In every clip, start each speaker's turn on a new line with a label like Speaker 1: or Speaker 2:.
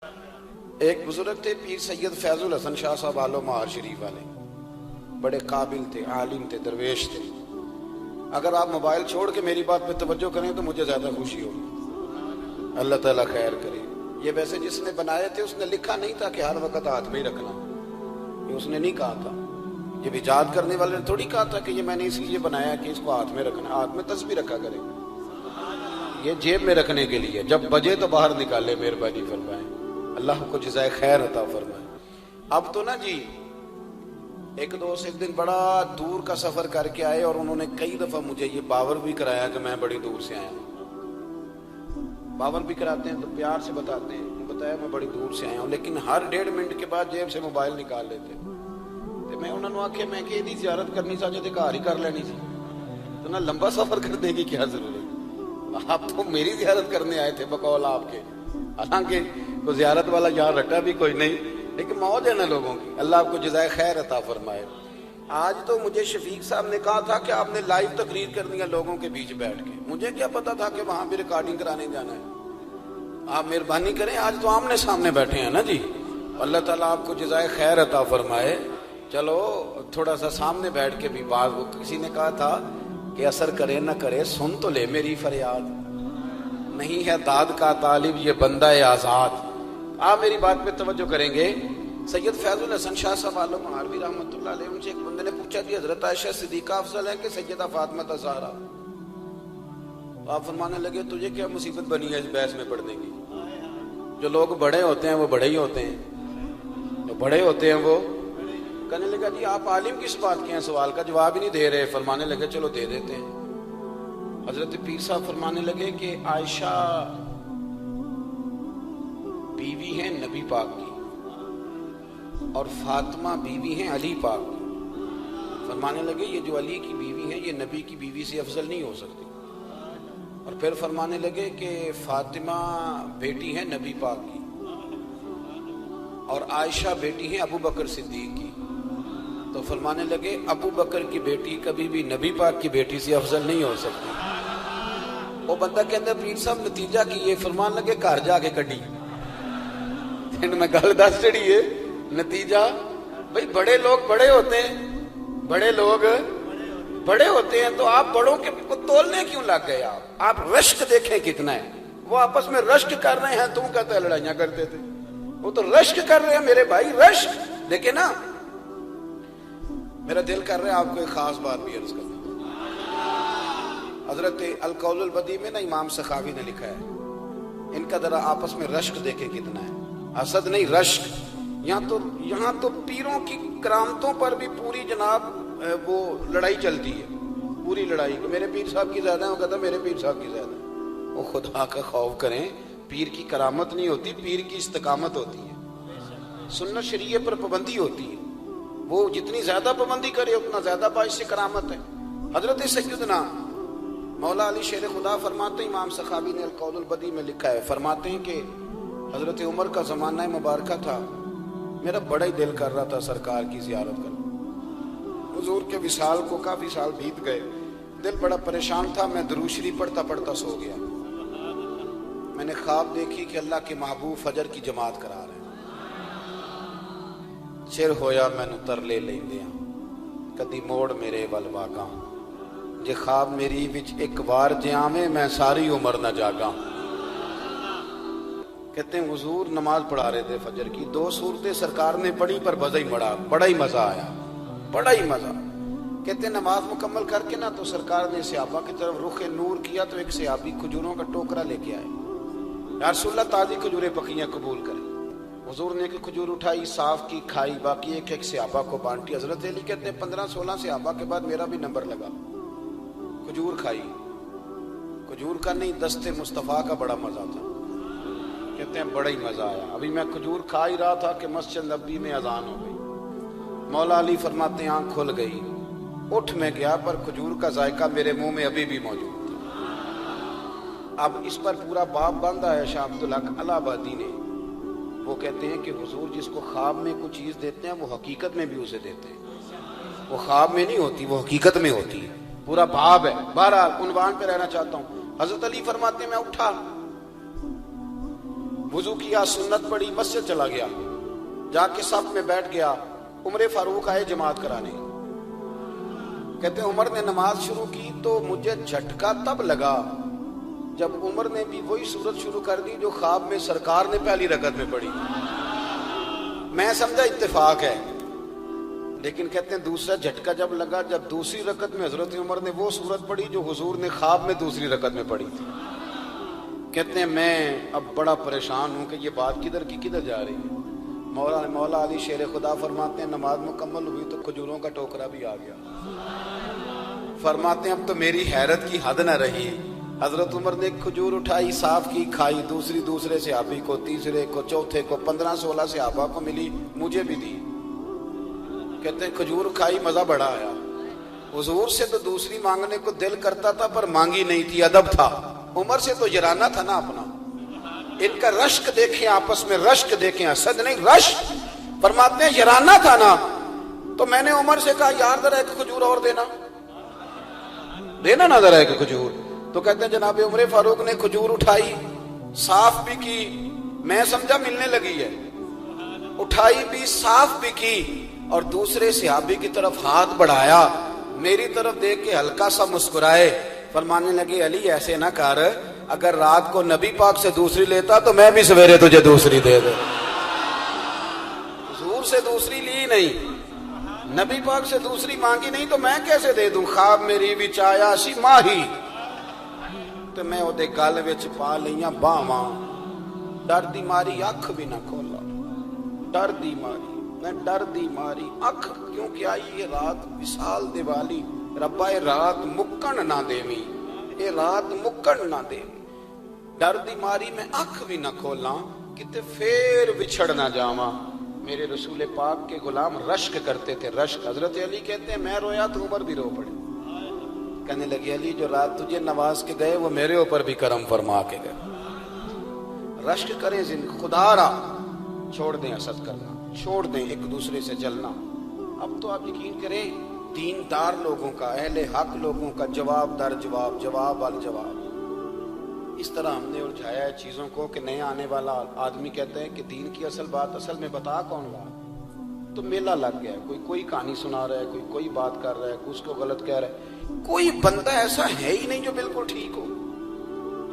Speaker 1: ایک بزرگ تھے پیر سید فیض الحسن شاہ صاحب آلو مہار شریف والے، بڑے قابل تھے، عالم تھے، درویش تھے۔ اگر آپ موبائل چھوڑ کے میری بات پہ توجہ کریں تو مجھے زیادہ خوشی ہوگی، اللہ تعالیٰ خیر کرے۔ یہ ویسے جس نے بنائے تھے اس نے لکھا نہیں تھا کہ ہر وقت ہاتھ میں ہی رکھنا، یہ اس نے نہیں کہا تھا۔ یہ ایجاد کرنے والے نے تھوڑی کہا تھا کہ یہ میں نے اس لیے بنایا کہ اس کو ہاتھ میں رکھنا، ہاتھ میں تسبیح رکھا کرے، یہ جیب میں رکھنے کے لیے، جب بجے تو باہر نکالے، مہربانی فرمائیں، اللہ کو جزائے خیر عطا فرمائے۔ اب تو نا جی ایک دوست ایک دن بڑا دور کا سفر کر کے آئے اور انہوں نے کئی دفعہ مجھے یہ باور بھی کرایا کہ میں بڑی دور سے آیا ہوں۔ باور بھی کراتے ہیں تو پیار سے بتاتے ہیں، بتایا میں بڑی دور سے آیا ہوں، لیکن ہر 1.5 منٹ کے بعد جیب سے موبائل نکال لیتے تو میں انہوں نے آکھے میں کہ یہ زیارت کرنی چاہتے تھے گھر ہی کر لینی سی، تو نہ لمبا سفر کرنے کی کیا ضرورت، آپ تو میری زیارت کرنے آئے تھے بقول آپ کے، حالانکہ وہ زیارت والا یہاں رٹا بھی کوئی نہیں، لیکن موج ہے نا لوگوں کی، اللہ آپ کو جزائے خیر عطا فرمائے۔ آج تو مجھے شفیق صاحب نے کہا تھا کہ آپ نے لائیو تقریر کرنی ہے لوگوں کے بیچ بیٹھ کے، مجھے کیا پتا تھا کہ وہاں بھی ریکارڈنگ کرانے جانا ہے۔ آپ مہربانی کریں، آج تو آمنے سامنے بیٹھے ہیں نا جی، اللہ تعالیٰ آپ کو جزائے خیر عطا فرمائے۔ چلو تھوڑا سا سامنے بیٹھ کے بھی بات، وہ کسی نے کہا تھا کہ اثر کرے نہ کرے سن تو لے میری فریاد، نہیں ہے داد کا طالب یہ بندہ آزاد۔ آپ میری بات پہ توجہ کریں گے، سید فیض الحسن شاہ صاحب عالم مہاروی رحمۃ اللہ علیہ، ان سے ایک بندے نے پوچھا کہ حضرت عائشہ صدیقہ افضل ہے کہ سیدہ فاطمہ زہرا؟ آپ فرمانے لگے تجھے کیا مصیبت بنی ہے اس بحث میں پڑھنے کی، جو لوگ بڑے ہوتے ہیں وہ بڑے ہی ہوتے ہیں، جو بڑے ہوتے ہیں وہ۔ کہنے لگا جی آپ عالم کس بات کے ہیں، سوال کا جواب ہی نہیں دے رہے۔ فرمانے لگے چلو دے دیتے ہیں۔ حضرت پیر صاحب فرمانے لگے کہ عائشہ بیوی ہیں نبی پاک کی اور فاطمہ بیوی ہیں علی پاک کی۔ فرمانے لگے یہ جو علی کی بیوی ہے یہ نبی کی بیوی سے افضل نہیں ہو سکتی۔ اور پھر فرمانے لگے کہ فاطمہ بیٹی ہیں نبی پاک کی اور عائشہ بیٹی ہیں ابو بکر صدیق کی۔ تو فرمانے لگے ابو بکر کی بیٹی کبھی بھی نبی پاک کی بیٹی سے افضل نہیں ہو سکتی۔ وہ بندہ کہتا ہے پیر صاحب نتیجہ کی یہ، فرمان لگے گھر جا کے کڈی میں گل دس چڑی ہے نتیجہ۔ بھئی بڑے لوگ بڑے ہوتے ہیں، بڑے لوگ بڑے ہوتے ہیں، تو آپ بڑوں کے کو تولنے کیوں لگ گئے؟ آپ رشک دیکھیں کتنا ہے، وہ آپس میں رشک کر رہے ہیں، تم کہتے ہیں لڑائیاں کرتے تھے، وہ تو رشک کر رہے ہیں میرے بھائی، رشک دیکھیں نا۔ میرا دل کر رہا ہے آپ کو ایک خاص بات بھی عرض کروں۔ حضرت القول البدیع میں نا امام سخاوی نے لکھا ہے، ان کا ذرا آپس میں رشک دیکھیں کتنا ہے، حسد نہیں رشک۔ یہاں تو پیروں کی کرامتوں پر بھی پوری جناب وہ لڑائی چلتی ہے، پوری لڑائی کہ میرے پیر صاحب کی زیادہ ہے، وہ کہتا ہے میرے پیر صاحب کی زیادہ ہے۔ وہ خدا کا خوف کریں، پیر کی کرامت نہیں ہوتی، پیر کی استقامت ہوتی ہے، سنت شریعہ پر پابندی ہوتی ہے، وہ جتنی زیادہ پابندی کرے اتنا زیادہ باعث سے کرامت ہے۔ حضرت سیدنا مولا علی شیر خدا فرماتے ہیں، امام سخاوی نے القول البدیع میں لکھا ہے، فرماتے ہیں کہ حضرت عمر کا زمانہ مبارکہ تھا، میرا بڑا ہی دل کر رہا تھا سرکار کی زیارت کرنا۔ حضور کے وصال کو کافی سال بیت گئے، دل بڑا پریشان تھا، میں درود شریف پڑھتا پڑھتا سو گیا۔ میں نے خواب دیکھی کہ اللہ کے محبوب فجر کی جماعت کرا رہے ہیں، چر ہویا مینوں ترلے لیندیاں کدی موڑ میرے ول واگاں، جے خواب میری وچ ایک وار جے آویں میں ساری عمر نہ جاگاں۔ کہتے ہیں حضور نماز پڑھا رہے تھے فجر کی، 2 سورتیں سرکار نے پڑھی پر مزہ ہی مڑا، بڑا ہی مزہ آیا، بڑا ہی مزہ۔ کہتے ہیں نماز مکمل کر کے نا تو سرکار نے صحابہ کی طرف رخ نور کیا تو ایک صحابی کھجوروں کا ٹوکرا لے کے آئے، یا رسول اللہ تازی کھجوریں پکیاں قبول کریں۔ حضور نے ایک کھجور اٹھائی، صاف کی، کھائی، باقی ایک ایک صحابہ کو بانٹی۔ حضرت علی کہتے ہیں 15-16 صحابہ کے بعد میرا بھی نمبر لگا، کھجور کھائی، کھجور کا نہیں دست مصطفیٰ کا بڑا مزہ تھا، کہتے ہیں بڑا ہی مزہ آیا۔ ابھی میں کھجور کھا ہی رہا تھا کہ مسجد نبوی میں اذان ہو گئی، مولا علی فرماتے ہیں آنکھ کھل گئی، اٹھ میں گیا پر کھجور کا ذائقہ میرے منہ میں ابھی بھی موجود تھا۔ اب اس پر پورا باب باندھا ہے شاہ عبدالحق الہ آبادی نے، وہ کہتے ہیں کہ حضور جس کو خواب میں کوئی چیز دیتے ہیں وہ حقیقت میں بھی اسے دیتے ہیں، وہ خواب میں نہیں ہوتی، وہ حقیقت میں ہوتی ہے، پورا باب ہے۔ بہرحال عنوان پہ رہنا چاہتا ہوں، حضرت علی فرماتے ہیں میں اٹھا وضو کیا، سنت پڑھی، مسجد چلا گیا، جا کے صف میں بیٹھ گیا، عمر فاروق آئے جماعت کرانے، کہتے ہیں عمر نے نماز شروع کی تو مجھے جھٹکا تب لگا جب عمر نے بھی وہی سورت شروع کر دی جو خواب میں سرکار نے پہلی رکعت میں پڑھی۔ میں سمجھا اتفاق ہے، لیکن کہتے ہیں دوسرا جھٹکا جب لگا جب دوسری رکعت میں حضرت عمر نے وہ سورت پڑھی جو حضور نے خواب میں دوسری رکعت میں پڑھی تھی۔ کہتے ہیں میں اب بڑا پریشان ہوں کہ یہ بات کدھر کی کدھر جا رہی ہے۔ مولا علی شیر خدا فرماتے ہیں نماز مکمل ہوئی تو کھجوروں کا ٹوکرا بھی آ گیا۔ فرماتے ہیں اب تو میری حیرت کی حد نہ رہی، حضرت عمر نے ایک کھجور اٹھائی، صاف کی، کھائی، دوسرے صحابی کو، تیسرے کو، چوتھے کو، 15-16 صحابہ کو ملی، مجھے بھی دی۔ کہتے ہیں کھجور کھائی، مزہ بڑا آیا۔ حضور سے تو دوسری مانگنے کو دل کرتا تھا پر مانگی نہیں تھی، ادب تھا۔ عمر سے تو جرانا تھا نا اپنا۔ ان کا رشک دیکھیں، آپس میں رشک دیکھیں، حسد نہیں رشک۔ فرماتے ہیں جرانا تھا نا، تو میں نے عمر سے کہا یار ذرا ایک کھجور اور دینا نا ذرا ایک کھجور۔ تو کہتے ہیں جناب عمر فاروق نے کھجور اٹھائی، صاف بھی کی، میں سمجھا ملنے لگی ہے، اٹھائی بھی، صاف بھی کی، اور دوسرے صحابی کی طرف ہاتھ بڑھایا، میری طرف دیکھ کے ہلکا سا مسکرائے، فرمانے لگے علی ایسے نہ کر، اگر رات کو نبی پاک سے دوسری لیتا تو میں بھی سویرے تجھے دوسری دے دے۔ حضور سے دوسری لی نہیں، نبی پاک سے دوسری مانگی نہیں تو میں کیسے دے دوں؟ خواب میری وچ آیا سی ماہی تو میں وہ دے گل وچ پا لیاں باواں، ڈر دی ماری اکھ بھی نہ کھولا، ڈر دی ماری، میں ڈر دی ماری اکھ، کیونکہ آئی یہ رات وصال دیوالی، ربا اے رات مکن نہ دیویں، اے رات مکن نہ دیویں، ڈر دی ماری میں اکھ بھی نہ کھولاں، کتے پھر بچھڑ نہ جاواں۔ میرے رسول پاک کے غلام رشک کرتے تھے، رشک۔ حضرت علی کہتے ہیں میں رویا تو عمر بھی رو پڑے، کہنے لگے علی جو رات تجھے نواز کے گئے وہ میرے اوپر بھی کرم فرما کے گئے۔ رشک کریں، خدا را چھوڑ دیں حسد کرنا، چھوڑ دیں ایک دوسرے سے جلنا۔ اب تو آپ یقین کریں دیندار لوگوں کا، اہل حق لوگوں کا جواب در جواب، جواب وال جواب، اس طرح ہم نے الجھایا ہے چیزوں کو کہ نئے آنے والا آدمی کہتا ہے کہ دین کی اصل بات اصل میں بتا کون رہا، تو میلہ لگ گیا ہے، کوئی کہانی سنا رہا ہے، کوئی بات کر رہا ہے، کوئی اس کو غلط کہہ رہا ہے، کوئی بندہ ایسا ہے ہی نہیں جو بالکل ٹھیک ہو۔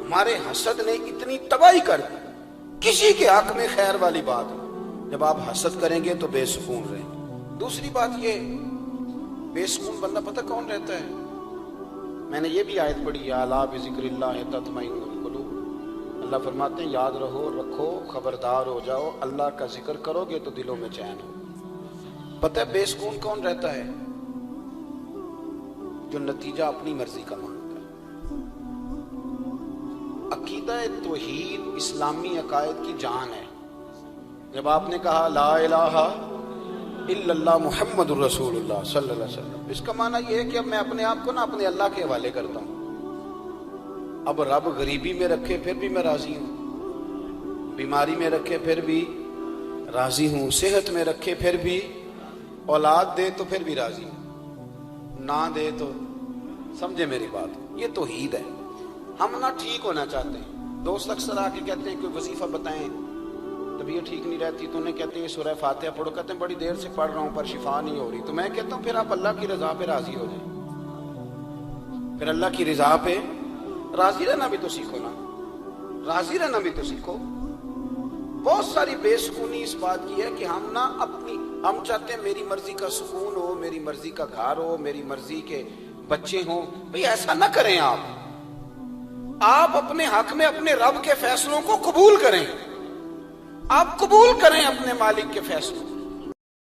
Speaker 1: ہمارے حسد نے اتنی تباہی کر دی، کسی کے حق میں خیر والی بات ہے، جب آپ حسد کریں گے تو بے سکون رہیں۔ دوسری بات یہ، بے سکون بندہ پتہ کون رہتا ہے؟ میں نے یہ بھی آیت پڑھی، الا بذکر اللہ تطمئن القلوب، اللہ فرماتے ہیں یاد رکھو، خبردار ہو جاؤ، اللہ کا ذکر کرو گے تو دلوں میں چین ہو۔ پتہ ہے بے سکون کون رہتا ہے؟ جو نتیجہ اپنی مرضی کا مانگتا ہے۔ عقیدہ توحید اسلامی عقائد کی جان ہے۔ جب آپ نے کہا لا الہ الا اللہ محمد الرسول اللہ صلی اللہ علیہ وسلم، اس کا معنی یہ ہے کہ اب میں اپنے آپ کو اپنے اللہ کے حوالے کرتا ہوں۔ اب رب غریبی میں رکھے پھر بھی میں راضی ہوں، بیماری میں رکھے پھر بھی راضی ہوں، صحت میں رکھے پھر بھی، اولاد دے تو پھر بھی راضی ہوں، نہ دے تو، سمجھے میری بات، یہ توحید ہے۔ ہم نہ ٹھیک ہونا چاہتے ہیں، دوست اکثر آ کے کہتے ہیں کوئی وظیفہ بتائیں، طبیعت ٹھیک نہیں رہتی تو انہیں کہتے ہیں سورہ فاتحہ پڑھو، کہتے ہیں بڑی دیر سے پڑھ رہا ہوں پر شفا نہیں ہو رہی، تو میں کہتا ہوں پھر آپ اللہ کی رضا پہ راضی ہو جائیں، پھر اللہ کی رضا پہ راضی رہنا بھی تو سیکھو نا، راضی رہنا بھی تو سیکھو۔ بہت ساری بے سکونی اس بات کی ہے کہ ہم چاہتے ہیں میری مرضی کا سکون ہو، میری مرضی کا گھر ہو، میری مرضی کے بچے ہوں۔ بھئی ایسا نہ کریں، آپ اپنے حق میں اپنے رب کے فیصلوں کو قبول کریں، آپ قبول کریں اپنے مالک کے فیصلوں۔